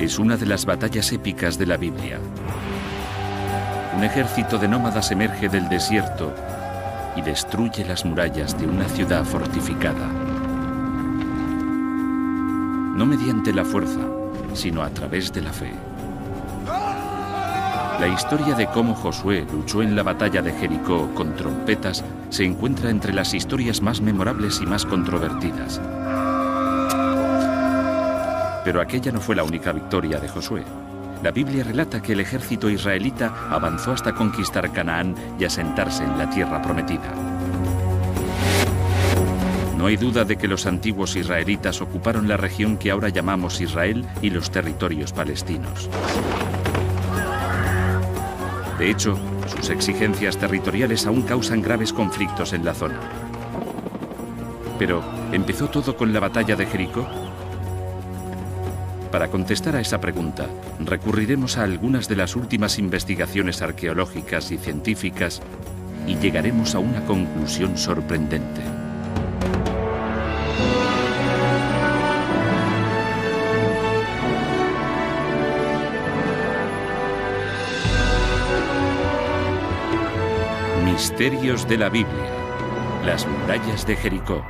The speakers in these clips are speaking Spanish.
es una de las batallas épicas de la Biblia. Un ejército de nómadas emerge del desierto y destruye las murallas de una ciudad fortificada. No mediante la fuerza, sino a través de la fe. La historia de cómo Josué luchó en la batalla de Jericó con trompetas se encuentra entre las historias más memorables y más controvertidas. Pero aquella no fue la única victoria de Josué. La Biblia relata que el ejército israelita avanzó hasta conquistar Canaán y asentarse en la tierra prometida. No hay duda de que los antiguos israelitas ocuparon la región que ahora llamamos Israel y los territorios palestinos. De hecho, sus exigencias territoriales aún causan graves conflictos en la zona. Pero, ¿empezó todo con la batalla de Jericó? Para contestar a esa pregunta, recurriremos a algunas de las últimas investigaciones arqueológicas y científicas y llegaremos a una conclusión sorprendente. Misterios de la Biblia. Las murallas de Jericó.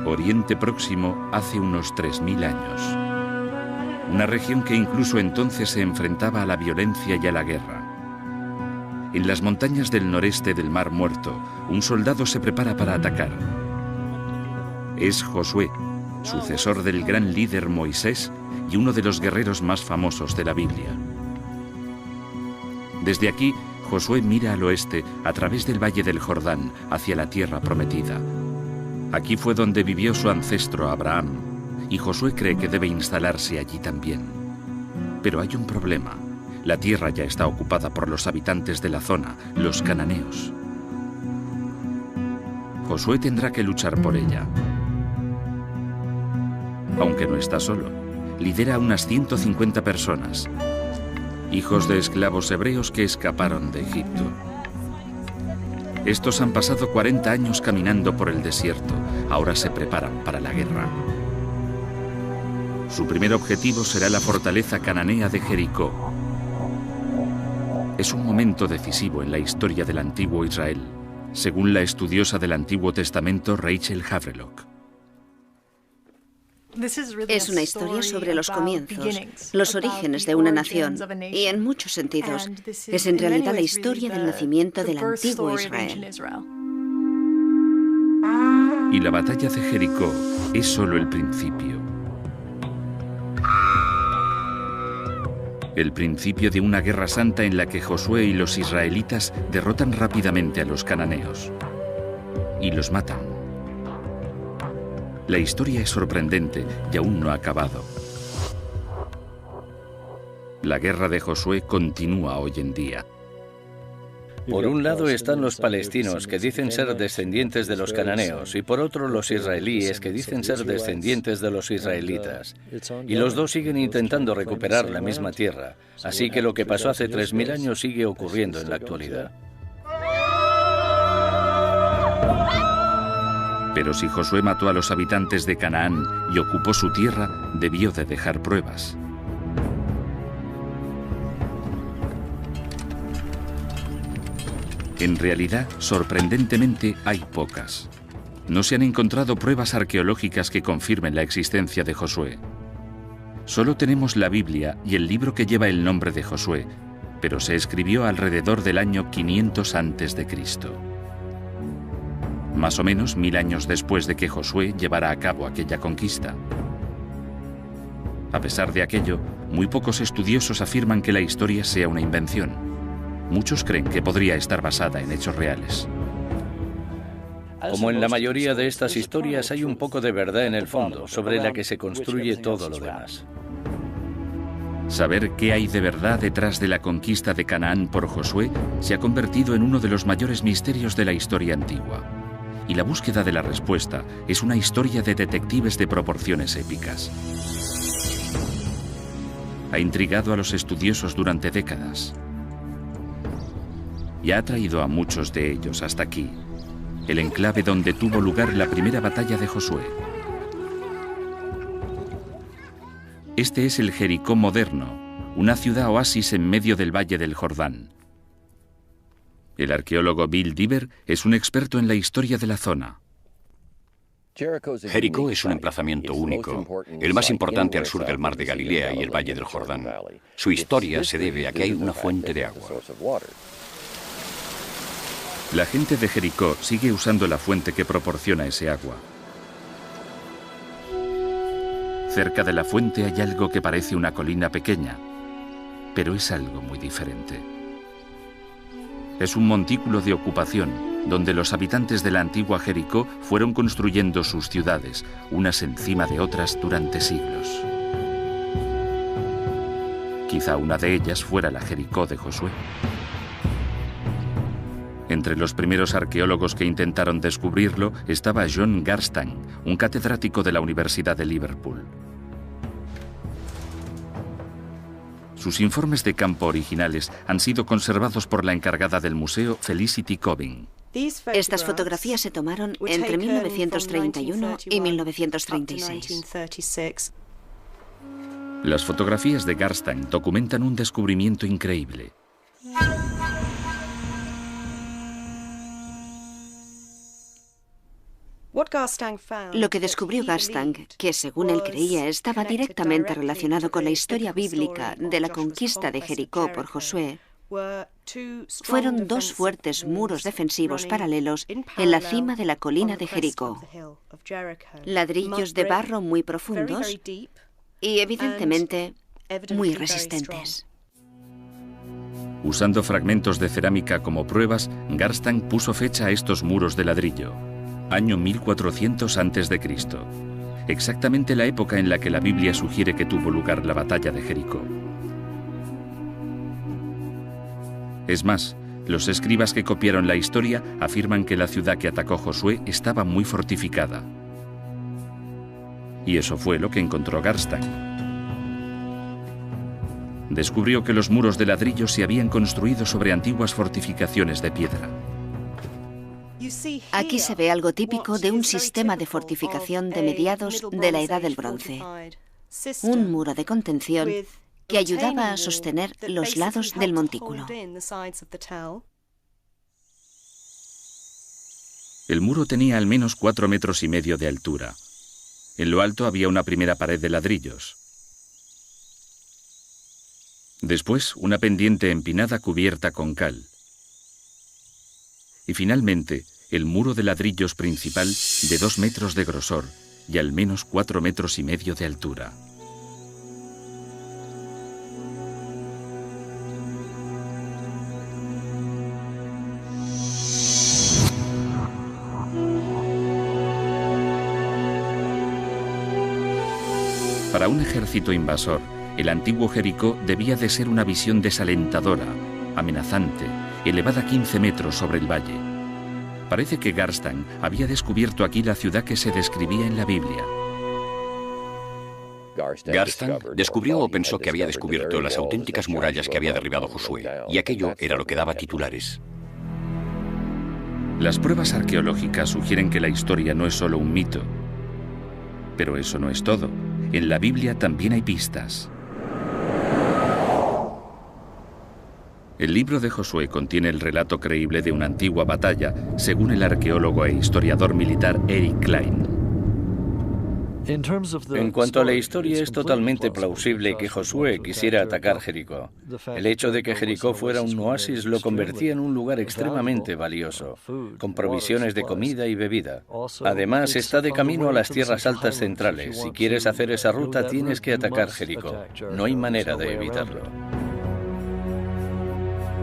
Oriente Próximo hace unos 3000 años. Una región que incluso entonces se enfrentaba a la violencia y a la guerra. En las montañas del noreste del Mar Muerto, un soldado se prepara para atacar. Es Josué, sucesor del gran líder Moisés y uno de los guerreros más famosos de la Biblia. Desde aquí, Josué mira al oeste a través del valle del Jordán hacia la tierra prometida. Aquí fue donde vivió su ancestro Abraham, y Josué cree que debe instalarse allí también. Pero hay un problema. La tierra ya está ocupada por los habitantes de la zona, los cananeos. Josué tendrá que luchar por ella. Aunque no está solo, lidera a unas 150 personas, hijos de esclavos hebreos que escaparon de Egipto. Estos han pasado 40 años caminando por el desierto, ahora se preparan para la guerra. Su primer objetivo será la fortaleza cananea de Jericó. Es un momento decisivo en la historia del antiguo Israel, según la estudiosa del Antiguo Testamento Rachel Havelock. Es una historia sobre los comienzos, los orígenes de una nación, y en muchos sentidos es en realidad la historia del nacimiento del antiguo Israel. Y la batalla de Jericó es solo el principio. El principio de una guerra santa en la que Josué y los israelitas derrotan rápidamente a los cananeos y los matan. La historia es sorprendente y aún no ha acabado. La guerra de Josué continúa hoy en día. Por un lado están los palestinos, que dicen ser descendientes de los cananeos, y por otro los israelíes, que dicen ser descendientes de los israelitas. Y los dos siguen intentando recuperar la misma tierra, así que lo que pasó hace 3000 años sigue ocurriendo en la actualidad. Pero si Josué mató a los habitantes de Canaán y ocupó su tierra, debió de dejar pruebas. En realidad, sorprendentemente, hay pocas. No se han encontrado pruebas arqueológicas que confirmen la existencia de Josué. Solo tenemos la Biblia y el libro que lleva el nombre de Josué, pero se escribió alrededor del año 500 a.C. Más o menos 1000 años después de que Josué llevara a cabo aquella conquista. A pesar de aquello, muy pocos estudiosos afirman que la historia sea una invención. Muchos creen que podría estar basada en hechos reales. Como en la mayoría de estas historias, hay un poco de verdad en el fondo, sobre la que se construye todo lo demás. Saber qué hay de verdad detrás de la conquista de Canaán por Josué se ha convertido en uno de los mayores misterios de la historia antigua. Y la búsqueda de la respuesta es una historia de detectives de proporciones épicas. Ha intrigado a los estudiosos durante décadas. y ha traído a muchos de ellos hasta aquí, el enclave donde tuvo lugar la primera batalla de Josué. Este es el Jericó moderno, una ciudad oasis en medio del valle del Jordán. El arqueólogo Bill Dever es un experto en la historia de la zona. Jericó es un emplazamiento único, el más importante al sur del mar de Galilea y el valle del Jordán. Su historia se debe a que hay una fuente de agua. La gente de Jericó sigue usando la fuente que proporciona ese agua. Cerca de la fuente hay algo que parece una colina pequeña, pero es algo muy diferente. Es un montículo de ocupación, donde los habitantes de la antigua Jericó fueron construyendo sus ciudades, unas encima de otras durante siglos. Quizá una de ellas fuera la Jericó de Josué. Entre los primeros arqueólogos que intentaron descubrirlo estaba John Garstang, un catedrático de la Universidad de Liverpool. Sus informes de campo originales han sido conservados por la encargada del museo, Felicity Cobbing. Estas fotografías se tomaron entre 1931 y 1936. Las fotografías de Garstang documentan un descubrimiento increíble. Lo que descubrió Garstang, que según él creía estaba directamente relacionado con la historia bíblica de la conquista de Jericó por Josué, fueron dos fuertes muros defensivos paralelos en la cima de la colina de Jericó. Ladrillos de barro muy profundos y evidentemente muy resistentes. Usando fragmentos de cerámica como pruebas, Garstang puso fecha a estos muros de ladrillo. Año 1400 a.C., exactamente la época en la que la Biblia sugiere que tuvo lugar la batalla de Jericó. Es más, los escribas que copiaron la historia afirman que la ciudad que atacó Josué estaba muy fortificada. Y eso fue lo que encontró Garstang. Descubrió que los muros de ladrillo se habían construido sobre antiguas fortificaciones de piedra. Aquí se ve algo típico de un sistema de fortificación de mediados de la Edad del Bronce. Un muro de contención que ayudaba a sostener los lados del montículo. El muro tenía al menos 4,5 metros de altura. En lo alto había una primera pared de ladrillos. Después, una pendiente empinada cubierta con cal. Y finalmente, el muro de ladrillos principal de 2 metros de grosor y al menos 4,5 metros de altura. Para un ejército invasor, el antiguo Jericó debía de ser una visión desalentadora, amenazante, elevada 15 metros sobre el valle. Parece que Garstang había descubierto aquí la ciudad que se describía en la Biblia. Garstang descubrió o pensó que había descubierto las auténticas murallas que había derribado Josué, y aquello era lo que daba titulares. Las pruebas arqueológicas sugieren que la historia no es solo un mito. Pero eso no es todo. En la Biblia también hay pistas. El libro de Josué contiene el relato creíble de una antigua batalla, según el arqueólogo e historiador militar Eric Klein. En cuanto a la historia, es totalmente plausible que Josué quisiera atacar Jericó. El hecho de que Jericó fuera un oasis lo convertía en un lugar extremadamente valioso, con provisiones de comida y bebida. Además, está de camino a las tierras altas centrales. Si quieres hacer esa ruta, tienes que atacar Jericó. No hay manera de evitarlo.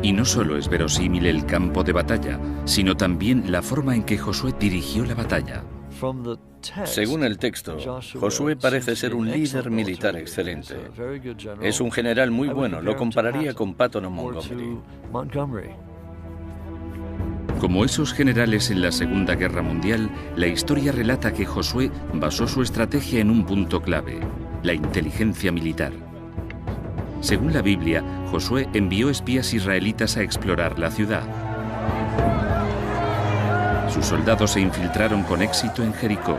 Y no solo es verosímil el campo de batalla, sino también la forma en que Josué dirigió la batalla. Según el texto, Josué parece ser un líder militar excelente. Es un general muy bueno, lo compararía con Patton o Montgomery. Como esos generales en la Segunda Guerra Mundial, la historia relata que Josué basó su estrategia en un punto clave: la inteligencia militar. Según la Biblia, Josué envió espías israelitas a explorar la ciudad, Sus soldados se infiltraron con éxito en Jericó,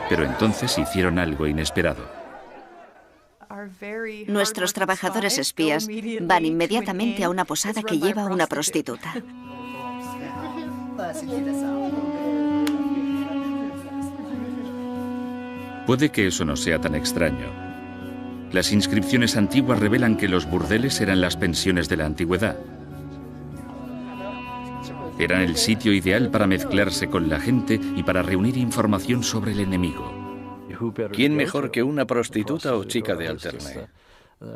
pero entonces hicieron algo inesperado. Nuestros trabajadores espías van inmediatamente a una posada que lleva a una prostituta. Puede que eso no sea tan extraño. Las inscripciones antiguas revelan que los burdeles eran las pensiones de la antigüedad. Eran el sitio ideal para mezclarse con la gente y para reunir información sobre el enemigo. ¿Quién mejor que una prostituta o chica de alterne?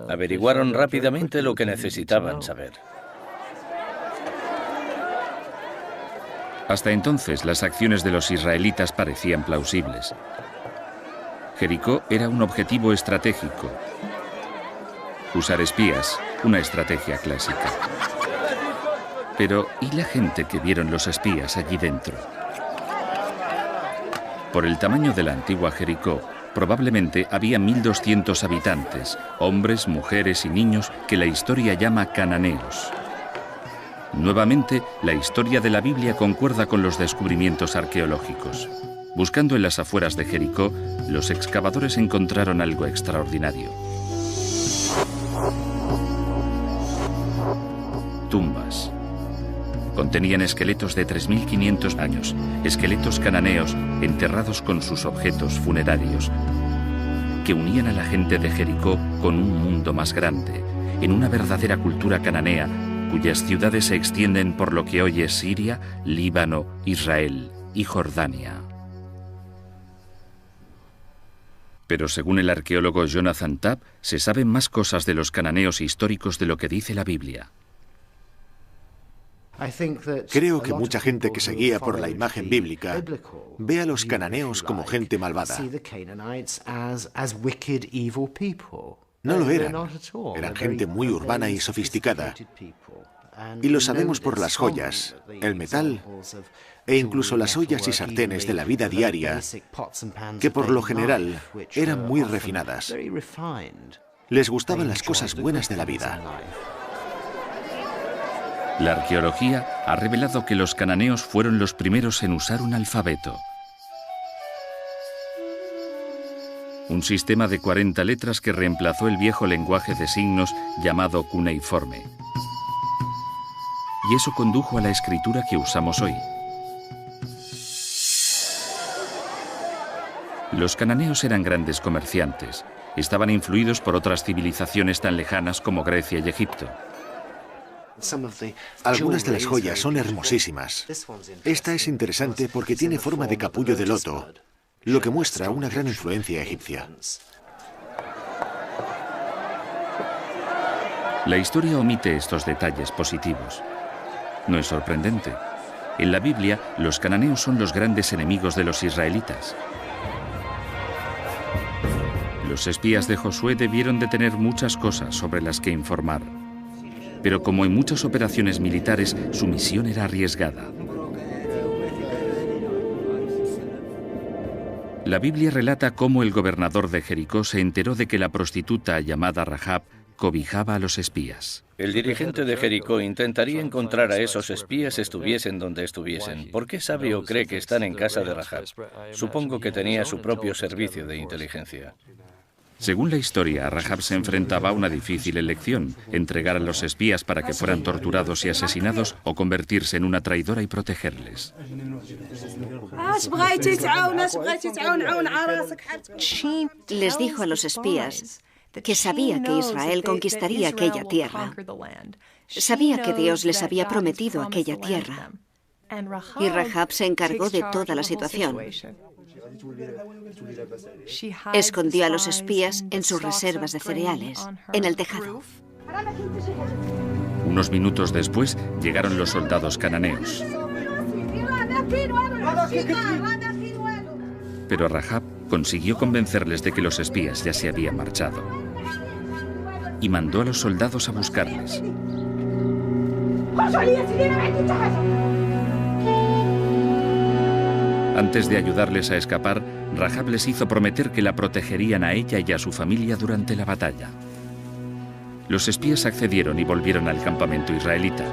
Averiguaron rápidamente lo que necesitaban saber. Hasta entonces, las acciones de los israelitas parecían plausibles. Jericó era un objetivo estratégico. Usar espías, una estrategia clásica. Pero, ¿y la gente que vieron los espías allí dentro? Por el tamaño de la antigua Jericó, probablemente había 1.200 habitantes, hombres, mujeres y niños que la historia llama cananeos. Nuevamente, la historia de la Biblia concuerda con los descubrimientos arqueológicos. Buscando en las afueras de Jericó, los excavadores encontraron algo extraordinario. Tumbas. Contenían esqueletos de 3.500 años, esqueletos cananeos enterrados con sus objetos funerarios, que unían a la gente de Jericó con un mundo más grande, en una verdadera cultura cananea, cuyas ciudades se extienden por lo que hoy es Siria, Líbano, Israel y Jordania. Pero según el arqueólogo Jonathan Tapp, se saben más cosas de los cananeos históricos de lo que dice la Biblia. Creo que mucha gente que se guía por la imagen bíblica ve a los cananeos como gente malvada. No lo eran. Eran gente muy urbana y sofisticada. Y lo sabemos por las joyas, el metal e incluso las ollas y sartenes de la vida diaria, que por lo general eran muy refinadas. Les gustaban las cosas buenas de la vida. La arqueología ha revelado que los cananeos fueron los primeros en usar un alfabeto. Un sistema de 40 letras que reemplazó el viejo lenguaje de signos llamado cuneiforme. Y eso condujo a la escritura que usamos hoy. Los cananeos eran grandes comerciantes. Estaban influidos por otras civilizaciones tan lejanas como Grecia y Egipto. Algunas de las joyas son hermosísimas. Esta es interesante porque tiene forma de capullo de loto, lo que muestra una gran influencia egipcia. La historia omite estos detalles positivos. No es sorprendente. En la Biblia, los cananeos son los grandes enemigos de los israelitas. Los espías de Josué debieron de tener muchas cosas sobre las que informar. Pero como en muchas operaciones militares, su misión era arriesgada. La Biblia relata cómo el gobernador de Jericó se enteró de que la prostituta llamada Rahab cobijaba a los espías. El dirigente de Jericó intentaría encontrar a esos espías estuviesen donde estuviesen. ¿Por qué sabe o cree que están en casa de Rahab? Supongo que tenía su propio servicio de inteligencia. Según la historia, Rahab se enfrentaba a una difícil elección: entregar a los espías para que fueran torturados y asesinados o convertirse en una traidora y protegerles. Les dijo a los espías que sabía que Israel conquistaría aquella tierra. Sabía que Dios les había prometido aquella tierra. Y Rahab se encargó de toda la situación. Escondió a los espías en sus reservas de cereales, en el tejado. Unos minutos después llegaron los soldados cananeos. Pero Rahab consiguió convencerles de que los espías ya se habían marchado y mandó a los soldados a buscarles. Antes de ayudarles a escapar, Rahab les hizo prometer que la protegerían a ella y a su familia durante la batalla. Los espías accedieron y volvieron al campamento israelita.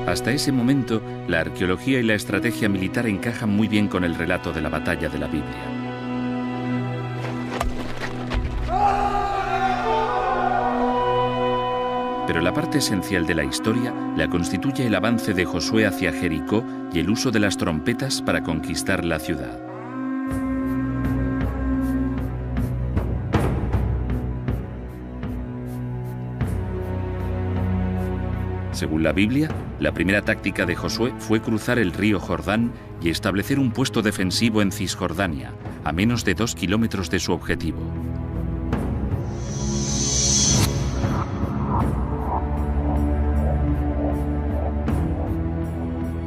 Hasta ese momento, la arqueología y la estrategia militar encajan muy bien con el relato de la batalla de la Biblia. Pero la parte esencial de la historia la constituye el avance de Josué hacia Jericó y el uso de las trompetas para conquistar la ciudad. Según la Biblia, la primera táctica de Josué fue cruzar el río Jordán y establecer un puesto defensivo en Cisjordania, a menos de 2 kilómetros de su objetivo.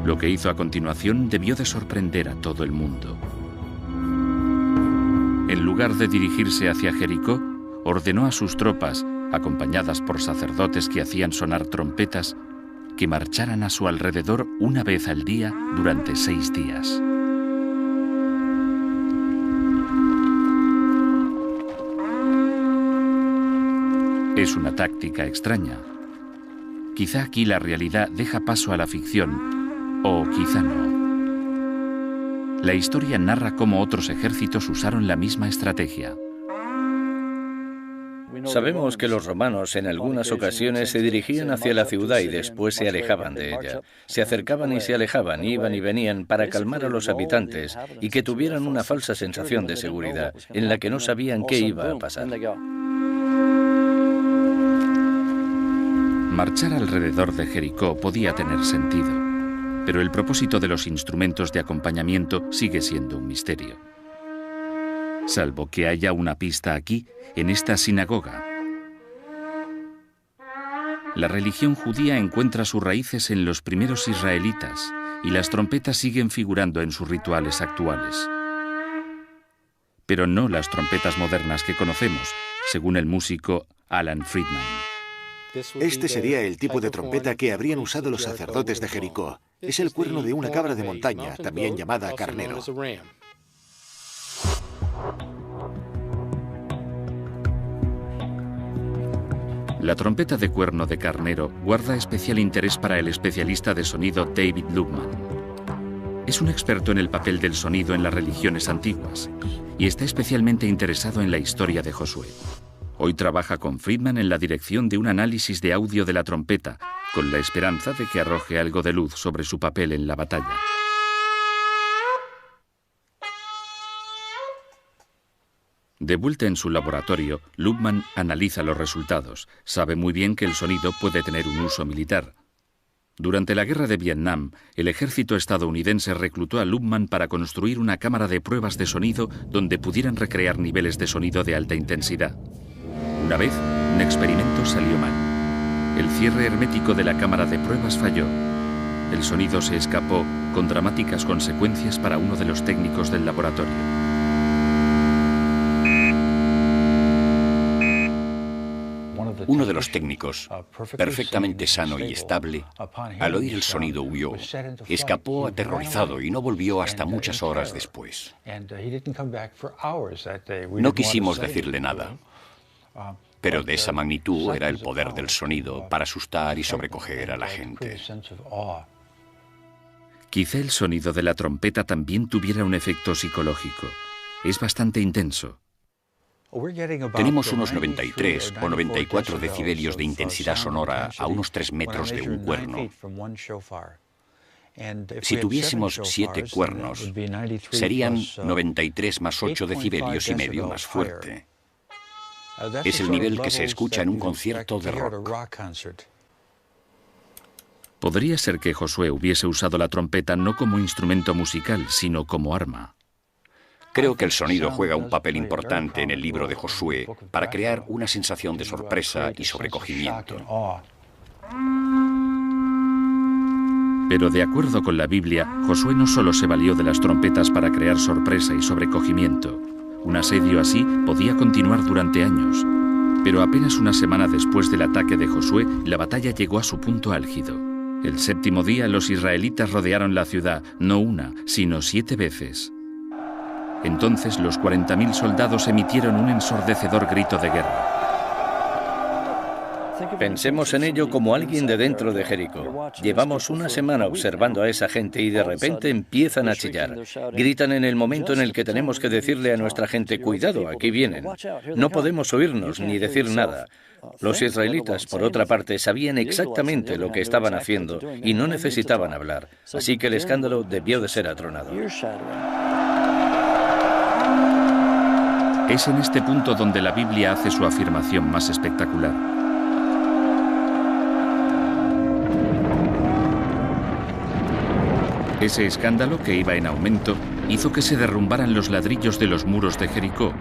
Lo que hizo a continuación debió de sorprender a todo el mundo. En lugar de dirigirse hacia Jericó, ordenó a sus tropas, acompañadas por sacerdotes que hacían sonar trompetas, que marcharan a su alrededor una vez al día durante 6 días. Es una táctica extraña. Quizá aquí la realidad deja paso a la ficción, o quizá no. La historia narra cómo otros ejércitos usaron la misma estrategia. Sabemos que los romanos en algunas ocasiones se dirigían hacia la ciudad y después se alejaban de ella. Se acercaban y se alejaban, iban y venían para calmar a los habitantes y que tuvieran una falsa sensación de seguridad en la que no sabían qué iba a pasar. Marchar alrededor de Jericó podía tener sentido, pero el propósito de los instrumentos de acompañamiento sigue siendo un misterio. Salvo que haya una pista aquí, en esta sinagoga. La religión judía encuentra sus raíces en los primeros israelitas y las trompetas siguen figurando en sus rituales actuales. Pero no las trompetas modernas que conocemos, según el músico Alan Friedman. Este sería el tipo de trompeta que habrían usado los sacerdotes de Jericó. Es el cuerno de una cabra de montaña, también llamada carnero. La trompeta de cuerno de carnero guarda especial interés para el especialista de sonido David Lubman. Es un experto en el papel del sonido en las religiones antiguas y está especialmente interesado en la historia de Josué. Hoy trabaja con Friedman en la dirección de un análisis de audio de la trompeta, con la esperanza de que arroje algo de luz sobre su papel en la batalla. De vuelta en su laboratorio, Lubman analiza los resultados. Sabe muy bien que el sonido puede tener un uso militar. Durante la guerra de Vietnam, el ejército estadounidense reclutó a Lubman para construir una cámara de pruebas de sonido donde pudieran recrear niveles de sonido de alta intensidad. Una vez, un experimento salió mal. El cierre hermético de la cámara de pruebas falló. El sonido se escapó, con dramáticas consecuencias para uno de los técnicos del laboratorio. Uno de los técnicos, perfectamente sano y estable, al oír el sonido huyó, escapó aterrorizado y no volvió hasta muchas horas después. No quisimos decirle nada, pero de esa magnitud era el poder del sonido para asustar y sobrecoger a la gente. Quizá el sonido de la trompeta también tuviera un efecto psicológico. Es bastante intenso. Tenemos unos 93 o 94 decibelios de intensidad sonora a unos 3 metros de un cuerno. Si tuviésemos 7 cuernos, serían 93 más 8 decibelios y medio más fuerte. Es el nivel que se escucha en un concierto de rock. Podría ser que Josué hubiese usado la trompeta no como instrumento musical, sino como arma. Creo que el sonido juega un papel importante en el libro de Josué para crear una sensación de sorpresa y sobrecogimiento. Pero de acuerdo con la Biblia, Josué no solo se valió de las trompetas para crear sorpresa y sobrecogimiento. Un asedio así podía continuar durante años. Pero apenas una semana después del ataque de Josué, la batalla llegó a su punto álgido. El 7º día, los israelitas rodearon la ciudad, no una, sino 7 veces. Entonces los 40.000 soldados emitieron un ensordecedor grito de guerra. Pensemos en ello como alguien de dentro de Jericó. Llevamos una semana observando a esa gente y de repente empiezan a chillar. Gritan en el momento en el que tenemos que decirle a nuestra gente, cuidado, aquí vienen. No podemos oírnos ni decir nada. Los israelitas, por otra parte, sabían exactamente lo que estaban haciendo y no necesitaban hablar. Así que el escándalo debió de ser atronado. Es en este punto donde la Biblia hace su afirmación más espectacular. Ese escándalo, que iba en aumento, hizo que se derrumbaran los ladrillos de los muros de Jericó,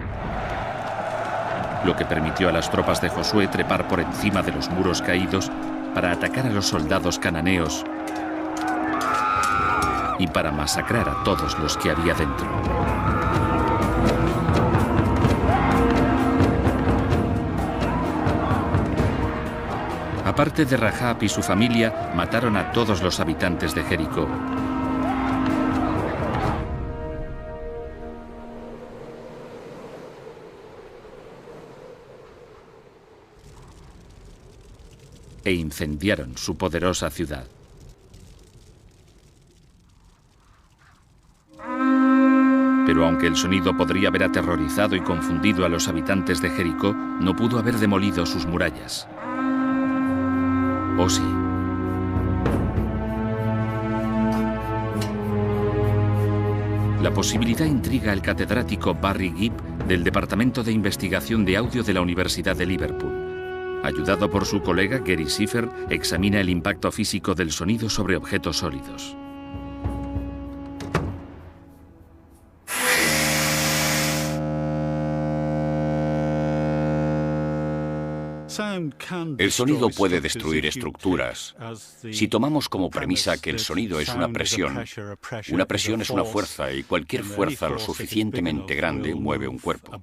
lo que permitió a las tropas de Josué trepar por encima de los muros caídos para atacar a los soldados cananeos y para masacrar a todos los que había dentro. Aparte de Rahab y su familia, mataron a todos los habitantes de Jericó. E incendiaron su poderosa ciudad. Pero aunque el sonido podría haber aterrorizado y confundido a los habitantes de Jericó, no pudo haber demolido sus murallas. ¿O sí? La posibilidad intriga al catedrático Barry Gibb del Departamento de Investigación de Audio de la Universidad de Liverpool. Ayudado por su colega Gary Schiffer, examina el impacto físico del sonido sobre objetos sólidos. El sonido puede destruir estructuras. Si tomamos como premisa que el sonido es una presión es una fuerza y cualquier fuerza lo suficientemente grande mueve un cuerpo.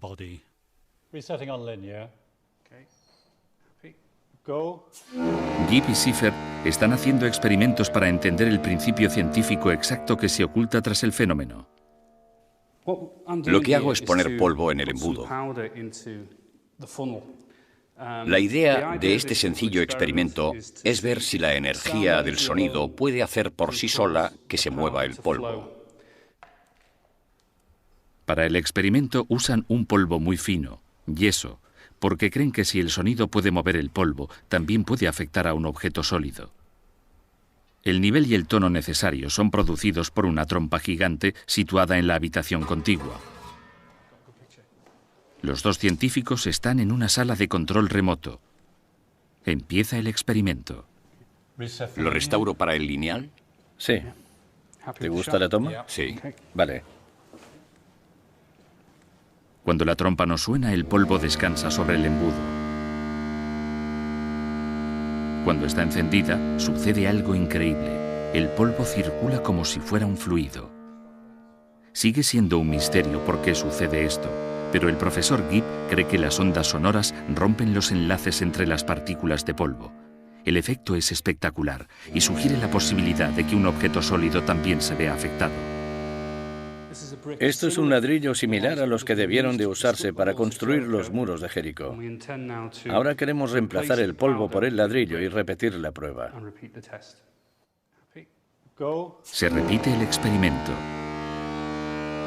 Gibb y Schiffer están haciendo experimentos para entender el principio científico exacto que se oculta tras el fenómeno. Lo que hago es poner polvo en el embudo. La idea de este sencillo experimento es ver si la energía del sonido puede hacer por sí sola que se mueva el polvo. Para el experimento usan un polvo muy fino, yeso, porque creen que si el sonido puede mover el polvo, también puede afectar a un objeto sólido. El nivel y el tono necesarios son producidos por una trompa gigante situada en la habitación contigua. Los dos científicos están en una sala de control remoto. Empieza el experimento. ¿Lo restauro para el lineal? Sí. ¿Te gusta la toma? Sí. Vale. Cuando la trompa no suena, el polvo descansa sobre el embudo. Cuando está encendida, sucede algo increíble. El polvo circula como si fuera un fluido. Sigue siendo un misterio por qué sucede esto, pero el profesor Gibb cree que las ondas sonoras rompen los enlaces entre las partículas de polvo. El efecto es espectacular y sugiere la posibilidad de que un objeto sólido también se vea afectado. Esto es un ladrillo similar a los que debieron de usarse para construir los muros de Jericó. Ahora queremos reemplazar el polvo por el ladrillo y repetir la prueba. Se repite el experimento.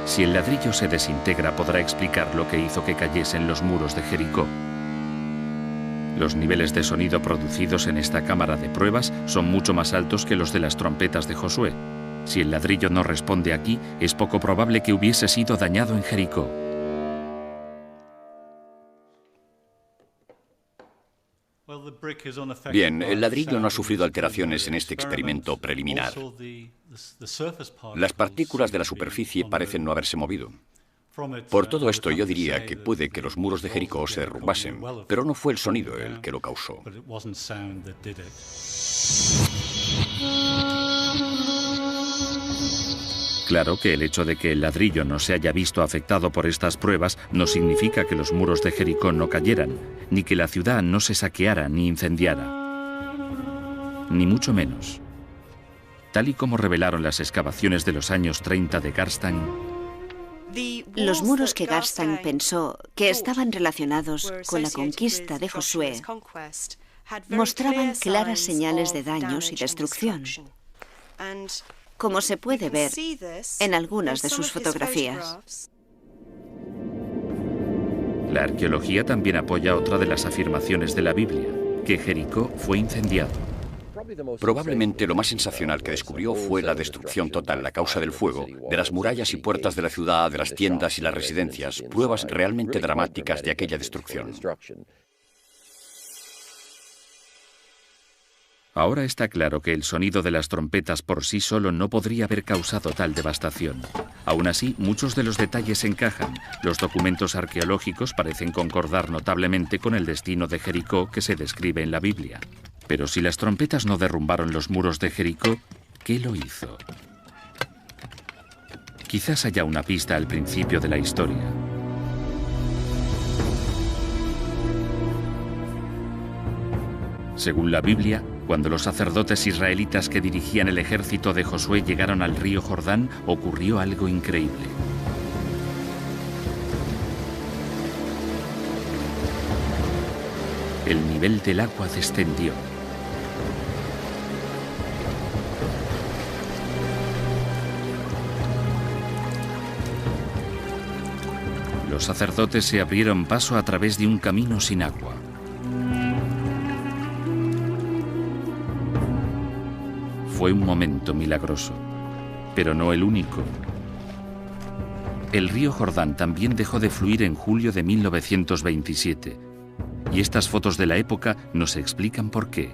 Si el ladrillo se desintegra, podrá explicar lo que hizo que cayesen los muros de Jericó. Los niveles de sonido producidos en esta cámara de pruebas son mucho más altos que los de las trompetas de Josué. Si el ladrillo no responde aquí, es poco probable que hubiese sido dañado en Jericó. Bien, el ladrillo no ha sufrido alteraciones en este experimento preliminar. Las partículas de la superficie parecen no haberse movido. Por todo esto, yo diría que puede que los muros de Jericó se derrumbasen, pero no fue el sonido el que lo causó. Claro que el hecho de que el ladrillo no se haya visto afectado por estas pruebas no significa que los muros de Jericó no cayeran, ni que la ciudad no se saqueara ni incendiara. Ni mucho menos. Tal y como revelaron las excavaciones de los años 30 de Garstang, los muros que Garstang pensó que estaban relacionados con la conquista de Josué mostraban claras señales de daños y destrucción, como se puede ver en algunas de sus fotografías. La arqueología también apoya otra de las afirmaciones de la Biblia, que Jericó fue incendiado. Probablemente lo más sensacional que descubrió fue la destrucción total a causa del fuego, de las murallas y puertas de la ciudad, de las tiendas y las residencias, pruebas realmente dramáticas de aquella destrucción. Ahora está claro que el sonido de las trompetas por sí solo no podría haber causado tal devastación. Aún así, muchos de los detalles encajan. Los documentos arqueológicos parecen concordar notablemente con el destino de Jericó que se describe en la Biblia. Pero si las trompetas no derrumbaron los muros de Jericó, ¿qué lo hizo? Quizás haya una pista al principio de la historia. Según la Biblia, cuando los sacerdotes israelitas que dirigían el ejército de Josué llegaron al río Jordán, ocurrió algo increíble. El nivel del agua descendió. Los sacerdotes se abrieron paso a través de un camino sin agua. Fue un momento milagroso, pero no el único. El río Jordán también dejó de fluir en julio de 1927, y estas fotos de la época nos explican por qué.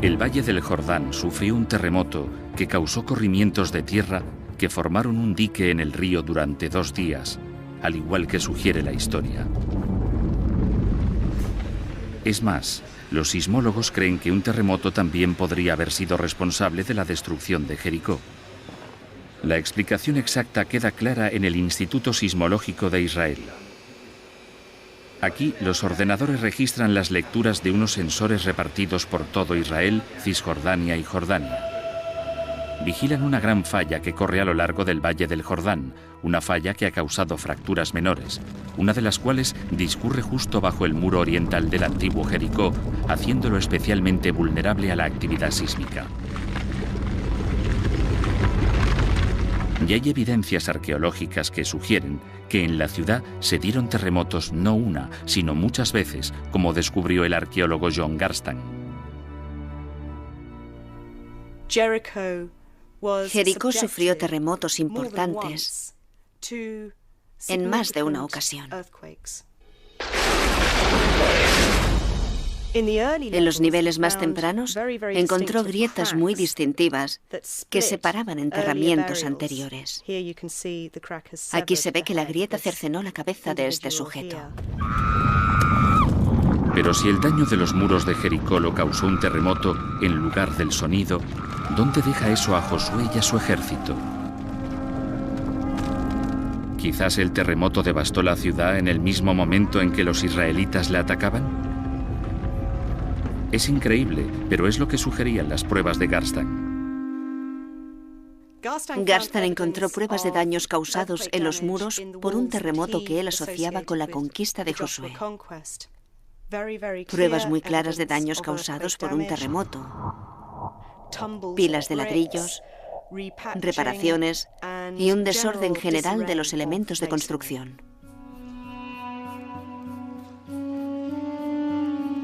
El Valle del Jordán sufrió un terremoto que causó corrimientos de tierra que formaron un dique en el río durante 2 días, al igual que sugiere la historia. Es más, los sismólogos creen que un terremoto también podría haber sido responsable de la destrucción de Jericó. La explicación exacta queda clara en el Instituto Sismológico de Israel. Aquí, los ordenadores registran las lecturas de unos sensores repartidos por todo Israel, Cisjordania y Jordania. Vigilan una gran falla que corre a lo largo del Valle del Jordán, una falla que ha causado fracturas menores, una de las cuales discurre justo bajo el muro oriental del antiguo Jericó, haciéndolo especialmente vulnerable a la actividad sísmica. Y hay evidencias arqueológicas que sugieren que en la ciudad se dieron terremotos no una, sino muchas veces, como descubrió el arqueólogo John Garstan. Jericó sufrió terremotos importantes en más de una ocasión. En los niveles más tempranos encontró grietas muy distintivas que separaban enterramientos anteriores. Aquí se ve que la grieta cercenó la cabeza de este sujeto. Pero si el daño de los muros de Jericó lo causó un terremoto en lugar del sonido, ¿dónde deja eso a Josué y a su ejército? ¿Quizás el terremoto devastó la ciudad en el mismo momento en que los israelitas la atacaban? Es increíble, pero es lo que sugerían las pruebas de Garstan. Garstan encontró pruebas de daños causados en los muros por un terremoto que él asociaba con la conquista de Josué. Pruebas muy claras de daños causados por un terremoto. Pilas de ladrillos, reparaciones y un desorden general de los elementos de construcción.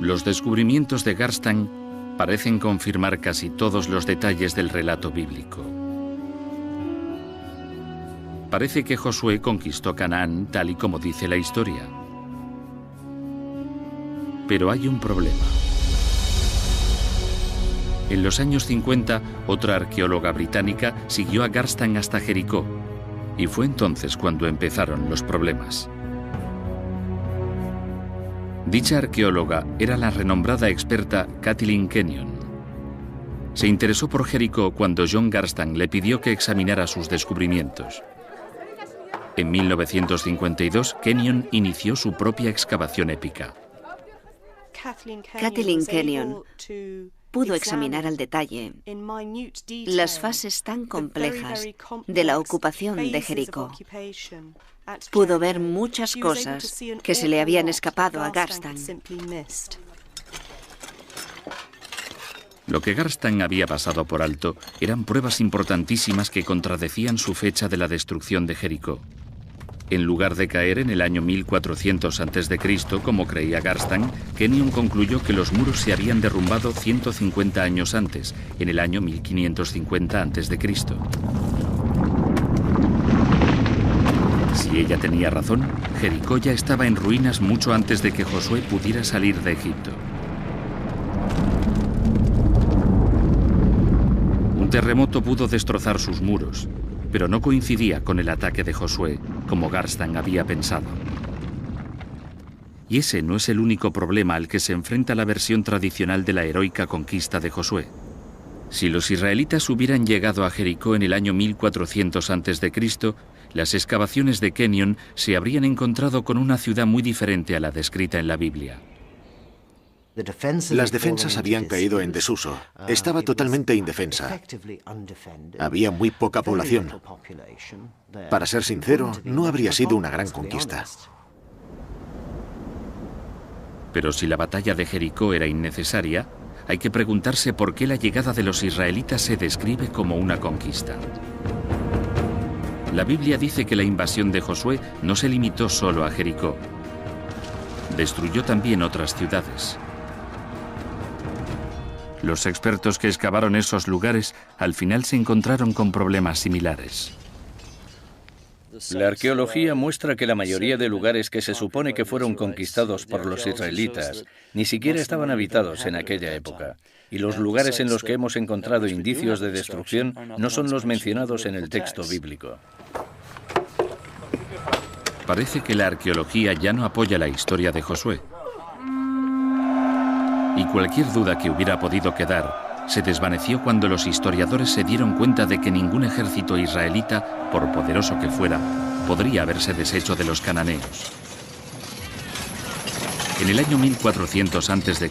Los descubrimientos de Garstan parecen confirmar casi todos los detalles del relato bíblico. Parece que Josué conquistó Canaán tal y como dice la historia. Pero hay un problema. En los años 50, otra arqueóloga británica siguió a Garstan hasta Jericó, y fue entonces cuando empezaron los problemas. Dicha arqueóloga era la renombrada experta Kathleen Kenyon. Se interesó por Jericó cuando John Garstan le pidió que examinara sus descubrimientos. En 1952, Kenyon inició su propia excavación épica. Kathleen Kenyon pudo examinar al detalle las fases tan complejas de la ocupación de Jericó. Pudo ver muchas cosas que se le habían escapado a Garstang. Lo que Garstang había pasado por alto eran pruebas importantísimas que contradecían su fecha de la destrucción de Jericó. En lugar de caer en el año 1400 a.C., como creía Garstang, Kenyon concluyó que los muros se habían derrumbado 150 años antes, en el año 1550 a.C. Si ella tenía razón, Jericó ya estaba en ruinas mucho antes de que Josué pudiera salir de Egipto. Un terremoto pudo destrozar sus muros, pero no coincidía con el ataque de Josué, como Garstang había pensado. Y ese no es el único problema al que se enfrenta la versión tradicional de la heroica conquista de Josué. Si los israelitas hubieran llegado a Jericó en el año 1400 a.C., las excavaciones de Kenyon se habrían encontrado con una ciudad muy diferente a la descrita en la Biblia. Las defensas habían caído en desuso. Estaba totalmente indefensa. Había muy poca población. Para ser sincero, no habría sido una gran conquista. Pero si la batalla de Jericó era innecesaria, hay que preguntarse por qué la llegada de los israelitas se describe como una conquista. La Biblia dice que la invasión de Josué no se limitó solo a Jericó. Destruyó también otras ciudades. Los expertos que excavaron esos lugares al final se encontraron con problemas similares. La arqueología muestra que la mayoría de lugares que se supone que fueron conquistados por los israelitas ni siquiera estaban habitados en aquella época, y los lugares en los que hemos encontrado indicios de destrucción no son los mencionados en el texto bíblico. Parece que la arqueología ya no apoya la historia de Josué. Y cualquier duda que hubiera podido quedar se desvaneció cuando los historiadores se dieron cuenta de que ningún ejército israelita, por poderoso que fuera, podría haberse deshecho de los cananeos. En el año 1400 a.C.,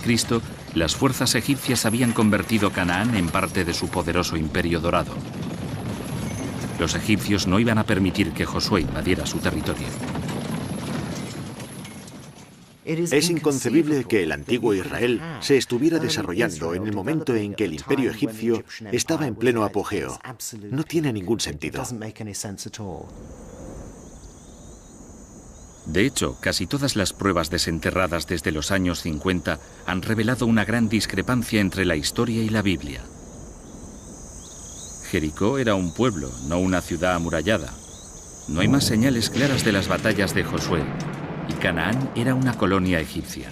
las fuerzas egipcias habían convertido Canaán en parte de su poderoso imperio dorado. Los egipcios no iban a permitir que Josué invadiera su territorio. Es inconcebible que el antiguo Israel se estuviera desarrollando en el momento en que el imperio egipcio estaba en pleno apogeo. No tiene ningún sentido. De hecho, casi todas las pruebas desenterradas desde los años 50 han revelado una gran discrepancia entre la historia y la Biblia. Jericó era un pueblo, no una ciudad amurallada. No hay más señales claras de las batallas de Josué. Y Canaán era una colonia egipcia.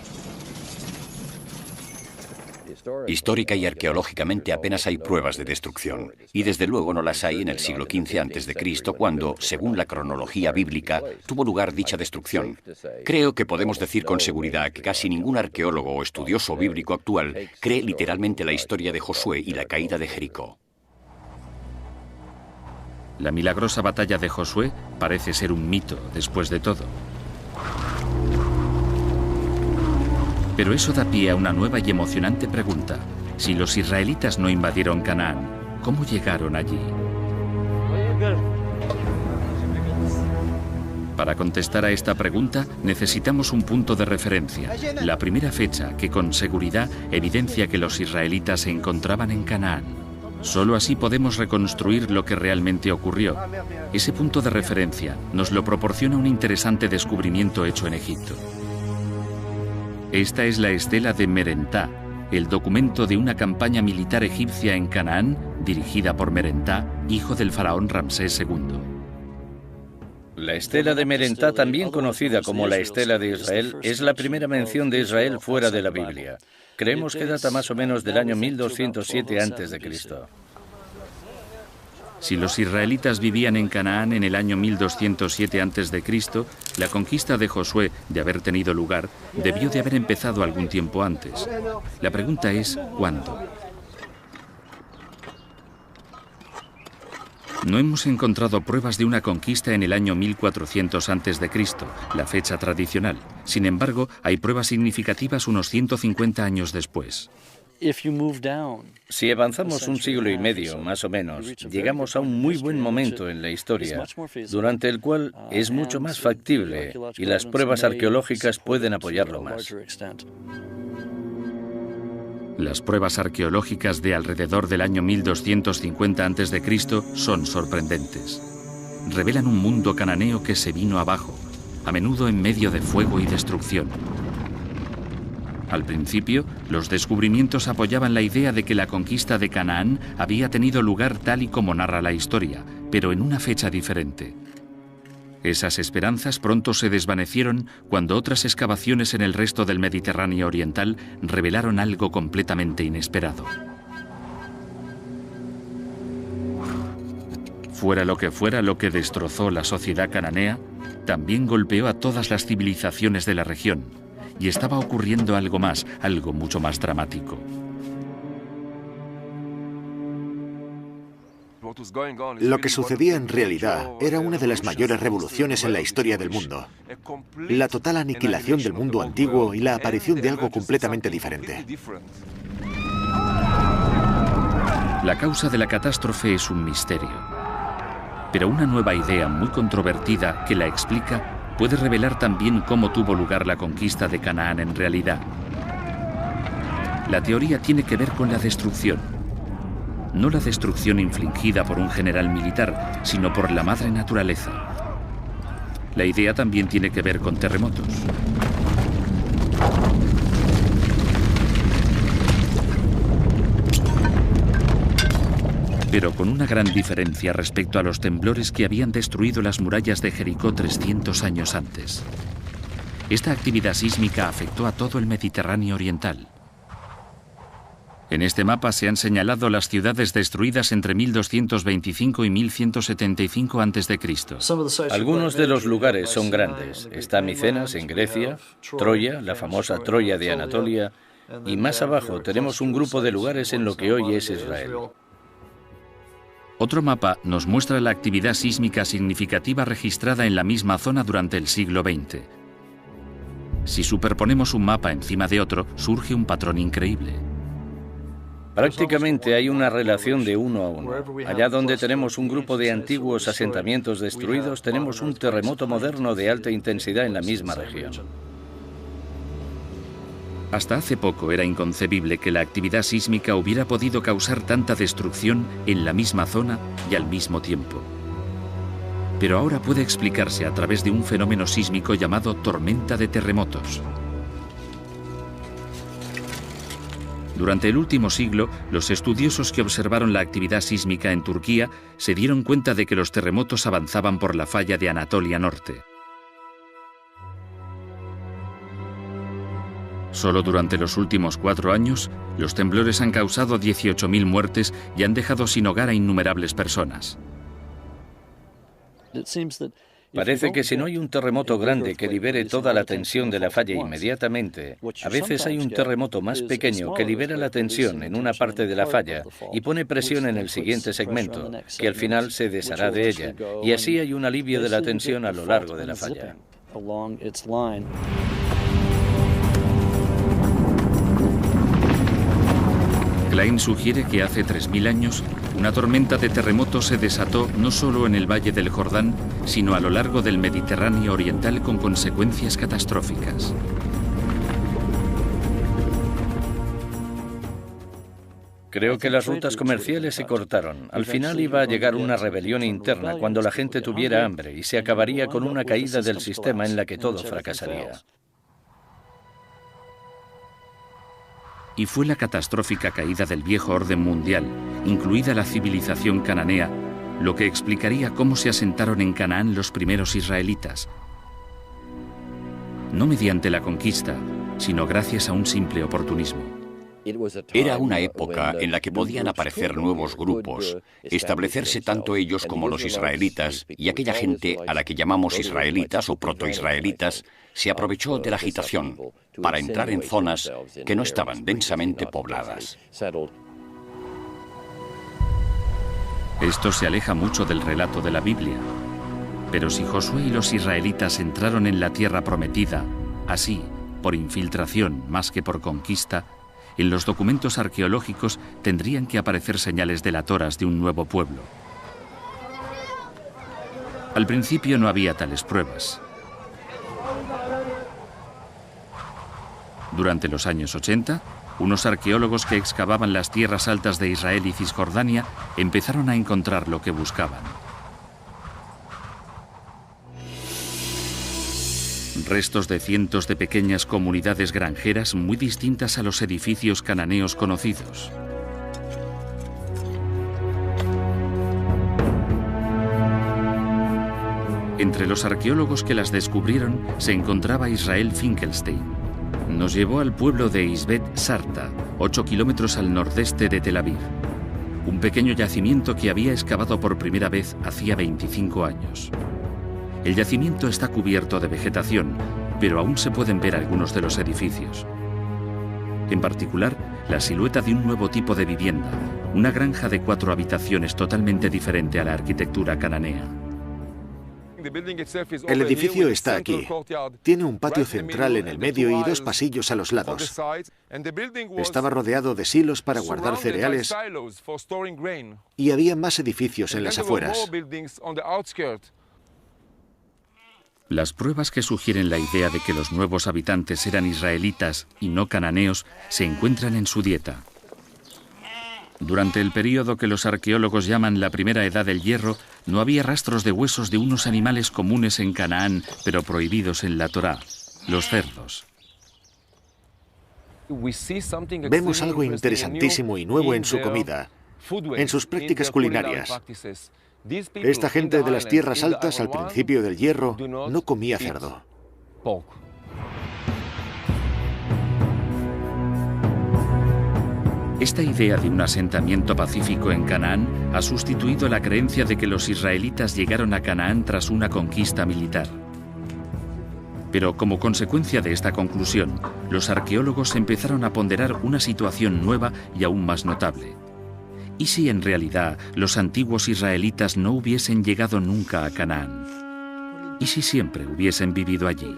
Histórica y arqueológicamente apenas hay pruebas de destrucción, y desde luego no las hay en el siglo XV a.C., cuando, según la cronología bíblica, tuvo lugar dicha destrucción. Creo que podemos decir con seguridad que casi ningún arqueólogo o estudioso bíblico actual cree literalmente la historia de Josué y la caída de Jericó. La milagrosa batalla de Josué parece ser un mito, después de todo. Pero eso da pie a una nueva y emocionante pregunta. Si los israelitas no invadieron Canaán, ¿cómo llegaron allí? Para contestar a esta pregunta, necesitamos un punto de referencia, la primera fecha que con seguridad evidencia que los israelitas se encontraban en Canaán. Solo así podemos reconstruir lo que realmente ocurrió. Ese punto de referencia nos lo proporciona un interesante descubrimiento hecho en Egipto. Esta es la estela de Merentá, el documento de una campaña militar egipcia en Canaán dirigida por Merentá, hijo del faraón Ramsés II. La estela de Merentá, también conocida como la estela de Israel, es la primera mención de Israel fuera de la Biblia. Creemos que data más o menos del año 1207 a.C. Si los israelitas vivían en Canaán en el año 1207 a.C., la conquista de Josué, de haber tenido lugar, debió de haber empezado algún tiempo antes. La pregunta es, ¿cuándo? No hemos encontrado pruebas de una conquista en el año 1400 a.C., la fecha tradicional. Sin embargo, hay pruebas significativas unos 150 años después. Si avanzamos un siglo y medio, más o menos, llegamos a un muy buen momento en la historia, durante el cual es mucho más factible y las pruebas arqueológicas pueden apoyarlo más. Las pruebas arqueológicas de alrededor del año 1250 a.C. son sorprendentes. Revelan un mundo cananeo que se vino abajo, a menudo en medio de fuego y destrucción. Al principio, los descubrimientos apoyaban la idea de que la conquista de Canaán había tenido lugar tal y como narra la historia, pero en una fecha diferente. Esas esperanzas pronto se desvanecieron cuando otras excavaciones en el resto del Mediterráneo oriental revelaron algo completamente inesperado. Fuera lo que destrozó la sociedad cananea, también golpeó a todas las civilizaciones de la región. Y estaba ocurriendo algo más, algo mucho más dramático. Lo que sucedía en realidad era una de las mayores revoluciones en la historia del mundo. La total aniquilación del mundo antiguo y la aparición de algo completamente diferente. La causa de la catástrofe es un misterio. Pero una nueva idea muy controvertida que la explica puede revelar también cómo tuvo lugar la conquista de Canaán en realidad. La teoría tiene que ver con la destrucción. No la destrucción infligida por un general militar, sino por la madre naturaleza. La idea también tiene que ver con terremotos. Pero con una gran diferencia respecto a los temblores que habían destruido las murallas de Jericó 300 años antes. Esta actividad sísmica afectó a todo el Mediterráneo oriental. En este mapa se han señalado las ciudades destruidas entre 1225 y 1175 a.C. Algunos de los lugares son grandes. Está Micenas en Grecia, Troya, la famosa Troya de Anatolia, y más abajo tenemos un grupo de lugares en lo que hoy es Israel. Otro mapa nos muestra la actividad sísmica significativa registrada en la misma zona durante el siglo XX. Si superponemos un mapa encima de otro, surge un patrón increíble. Prácticamente hay una relación de 1 a 1. Allá donde tenemos un grupo de antiguos asentamientos destruidos, tenemos un terremoto moderno de alta intensidad en la misma región. Hasta hace poco era inconcebible que la actividad sísmica hubiera podido causar tanta destrucción en la misma zona y al mismo tiempo. Pero ahora puede explicarse a través de un fenómeno sísmico llamado tormenta de terremotos. Durante el último siglo, los estudiosos que observaron la actividad sísmica en Turquía se dieron cuenta de que los terremotos avanzaban por la falla de Anatolia Norte. Solo durante los últimos 4 años, los temblores han causado 18.000 muertes y han dejado sin hogar a innumerables personas. Parece que si no hay un terremoto grande que libere toda la tensión de la falla inmediatamente, a veces hay un terremoto más pequeño que libera la tensión en una parte de la falla y pone presión en el siguiente segmento, que al final se deshará de ella, y así hay un alivio de la tensión a lo largo de la falla. Klein sugiere que hace 3.000 años una tormenta de terremotos se desató no solo en el Valle del Jordán, sino a lo largo del Mediterráneo oriental con consecuencias catastróficas. Creo que las rutas comerciales se cortaron. Al final iba a llegar una rebelión interna cuando la gente tuviera hambre y se acabaría con una caída del sistema en la que todo fracasaría. Y fue la catastrófica caída del viejo orden mundial, incluida la civilización cananea, lo que explicaría cómo se asentaron en Canaán los primeros israelitas. No mediante la conquista, sino gracias a un simple oportunismo. Era una época en la que podían aparecer nuevos grupos, establecerse tanto ellos como los israelitas, y aquella gente a la que llamamos israelitas o protoisraelitas se aprovechó de la agitación para entrar en zonas que no estaban densamente pobladas. Esto se aleja mucho del relato de la Biblia. Pero si Josué y los israelitas entraron en la tierra prometida, así, por infiltración más que por conquista, en los documentos arqueológicos tendrían que aparecer señales delatoras de un nuevo pueblo. Al principio no había tales pruebas. Durante los años 80, unos arqueólogos que excavaban las tierras altas de Israel y Cisjordania empezaron a encontrar lo que buscaban. Restos de cientos de pequeñas comunidades granjeras muy distintas a los edificios cananeos conocidos. Entre los arqueólogos que las descubrieron se encontraba Israel Finkelstein. Nos llevó al pueblo de Isbet Sarta, 8 kilómetros al nordeste de Tel Aviv. Un pequeño yacimiento que había excavado por primera vez hacía 25 años. El yacimiento está cubierto de vegetación, pero aún se pueden ver algunos de los edificios. En particular, la silueta de un nuevo tipo de vivienda, una granja de 4 habitaciones totalmente diferente a la arquitectura cananea. El edificio está aquí. Tiene un patio central en el medio y 2 pasillos a los lados. Estaba rodeado de silos para guardar cereales y había más edificios en las afueras. Las pruebas que sugieren la idea de que los nuevos habitantes eran israelitas y no cananeos se encuentran en su dieta. Durante el período que los arqueólogos llaman la primera edad del hierro, no había rastros de huesos de unos animales comunes en Canaán, pero prohibidos en la Torá, los cerdos. Vemos algo interesantísimo y nuevo en su comida, en sus prácticas culinarias. Esta gente de las tierras altas al principio del hierro no comía cerdo. Esta idea de un asentamiento pacífico en Canaán ha sustituido la creencia de que los israelitas llegaron a Canaán tras una conquista militar. Pero como consecuencia de esta conclusión, los arqueólogos empezaron a ponderar una situación nueva y aún más notable. ¿Y si en realidad los antiguos israelitas no hubiesen llegado nunca a Canaán? ¿Y si siempre hubiesen vivido allí?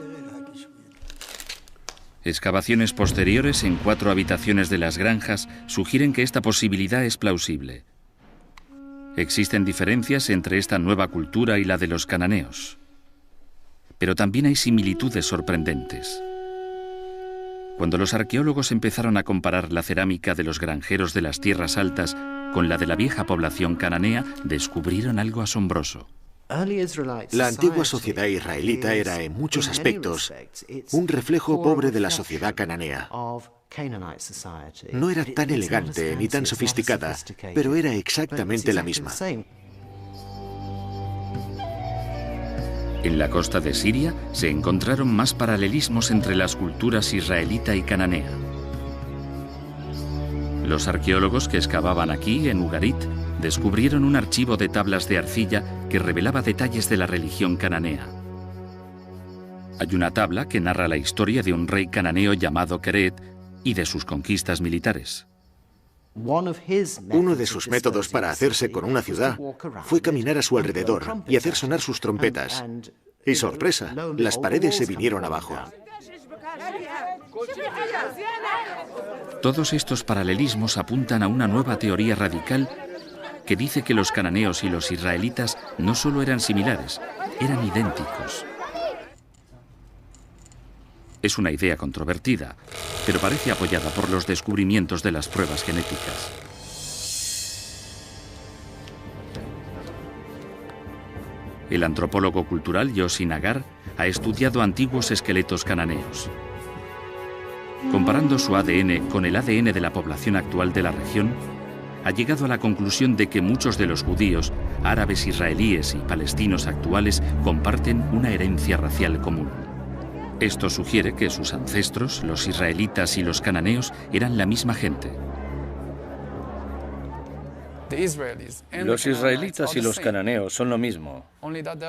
Excavaciones posteriores en 4 habitaciones de las granjas sugieren que esta posibilidad es plausible. Existen diferencias entre esta nueva cultura y la de los cananeos. Pero también hay similitudes sorprendentes. Cuando los arqueólogos empezaron a comparar la cerámica de los granjeros de las tierras altas con la de la vieja población cananea, descubrieron algo asombroso. La antigua sociedad israelita era, en muchos aspectos, un reflejo pobre de la sociedad cananea. No era tan elegante ni tan sofisticada, pero era exactamente la misma. En la costa de Siria se encontraron más paralelismos entre las culturas israelita y cananea. Los arqueólogos que excavaban aquí, en Ugarit, descubrieron un archivo de tablas de arcilla que revelaba detalles de la religión cananea. Hay una tabla que narra la historia de un rey cananeo llamado Keret y de sus conquistas militares. Uno de sus métodos para hacerse con una ciudad fue caminar a su alrededor y hacer sonar sus trompetas. Y sorpresa, las paredes se vinieron abajo. Todos estos paralelismos apuntan a una nueva teoría radical que dice que los cananeos y los israelitas no solo eran similares, eran idénticos. Es una idea controvertida, pero parece apoyada por los descubrimientos de las pruebas genéticas. El antropólogo cultural Yossi Nagar ha estudiado antiguos esqueletos cananeos. Comparando su ADN con el ADN de la población actual de la región, ha llegado a la conclusión de que muchos de los judíos, árabes israelíes y palestinos actuales comparten una herencia racial común. Esto sugiere que sus ancestros, los israelitas y los cananeos, eran la misma gente. Los israelitas y los cananeos son lo mismo,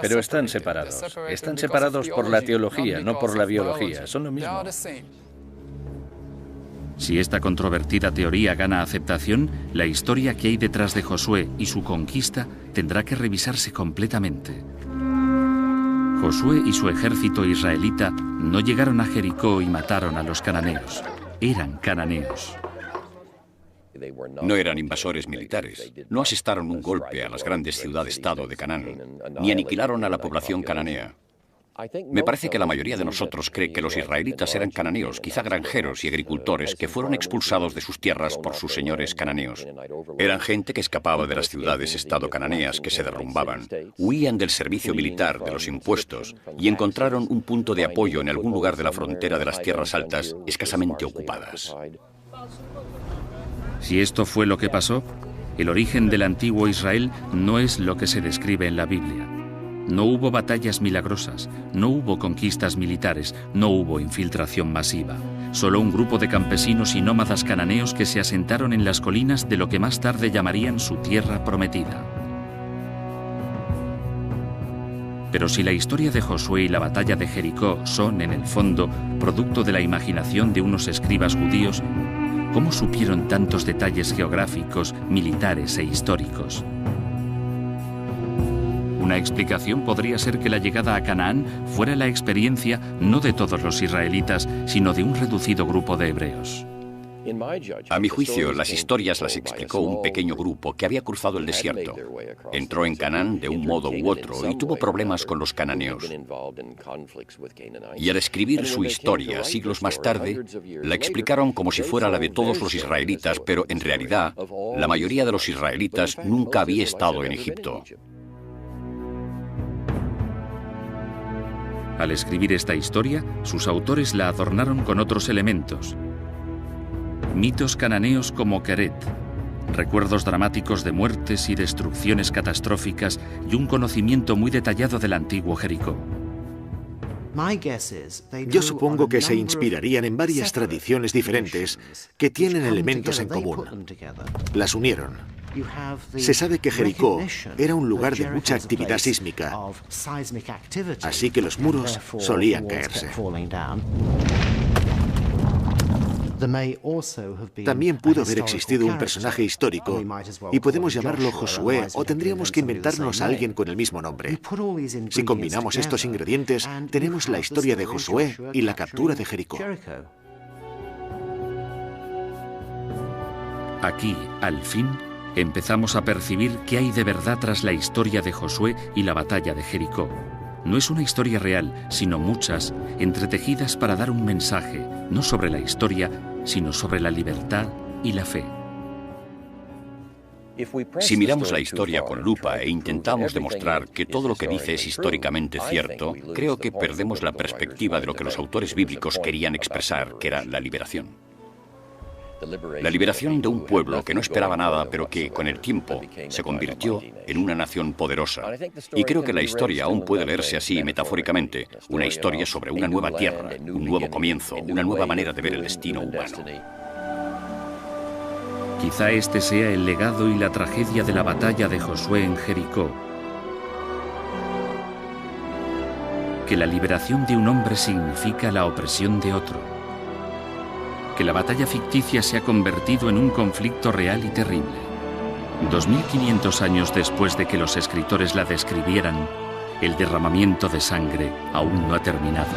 pero están separados. Están separados por la teología, no por la biología. Son lo mismo. Si esta controvertida teoría gana aceptación, la historia que hay detrás de Josué y su conquista tendrá que revisarse completamente. Josué y su ejército israelita no llegaron a Jericó y mataron a los cananeos. Eran cananeos. No eran invasores militares, no asestaron un golpe a las grandes ciudades-estado de Canaán, ni aniquilaron a la población cananea. Me parece que la mayoría de nosotros cree que los israelitas eran cananeos, quizá granjeros y agricultores que fueron expulsados de sus tierras por sus señores cananeos. Eran gente que escapaba de las ciudades-estado cananeas que se derrumbaban, huían del servicio militar, de los impuestos, y encontraron un punto de apoyo en algún lugar de la frontera de las tierras altas escasamente ocupadas. Si esto fue lo que pasó, el origen del antiguo Israel no es lo que se describe en la Biblia. No hubo batallas milagrosas, no hubo conquistas militares, no hubo infiltración masiva. Solo un grupo de campesinos y nómadas cananeos que se asentaron en las colinas de lo que más tarde llamarían su tierra prometida. Pero si la historia de Josué y la batalla de Jericó son, en el fondo, producto de la imaginación de unos escribas judíos, ¿cómo supieron tantos detalles geográficos, militares e históricos? Una explicación podría ser que la llegada a Canaán fuera la experiencia no de todos los israelitas, sino de un reducido grupo de hebreos. A mi juicio, las historias las explicó un pequeño grupo que había cruzado el desierto. Entró en Canaán de un modo u otro y tuvo problemas con los cananeos. Y al escribir su historia siglos más tarde, la explicaron como si fuera la de todos los israelitas, pero en realidad, la mayoría de los israelitas nunca había estado en Egipto. Al escribir esta historia, sus autores la adornaron con otros elementos. Mitos cananeos como Keret, recuerdos dramáticos de muertes y destrucciones catastróficas y un conocimiento muy detallado del antiguo Jericó. Yo supongo que se inspirarían en varias tradiciones diferentes que tienen elementos en común. Las unieron. Se sabe que Jericó era un lugar de mucha actividad sísmica, así que los muros solían caerse. También pudo haber existido un personaje histórico, y podemos llamarlo Josué, o tendríamos que inventarnos a alguien con el mismo nombre. Si combinamos estos ingredientes, tenemos la historia de Josué y la captura de Jericó. Aquí, al fin, empezamos a percibir qué hay de verdad tras la historia de Josué y la batalla de Jericó. No es una historia real, sino muchas, entretejidas para dar un mensaje, no sobre la historia, sino sobre la libertad y la fe. Si miramos la historia con lupa e intentamos demostrar que todo lo que dice es históricamente cierto, creo que perdemos la perspectiva de lo que los autores bíblicos querían expresar, que era la liberación. La liberación de un pueblo que no esperaba nada, pero que, con el tiempo, se convirtió en una nación poderosa. Y creo que la historia aún puede leerse así, metafóricamente, una historia sobre una nueva tierra, un nuevo comienzo, una nueva manera de ver el destino humano. Quizá este sea el legado y la tragedia de la batalla de Josué en Jericó. Que la liberación de un hombre significa la opresión de otro. Que la batalla ficticia se ha convertido en un conflicto real y terrible. 2500 años después de que los escritores la describieran, el derramamiento de sangre aún no ha terminado.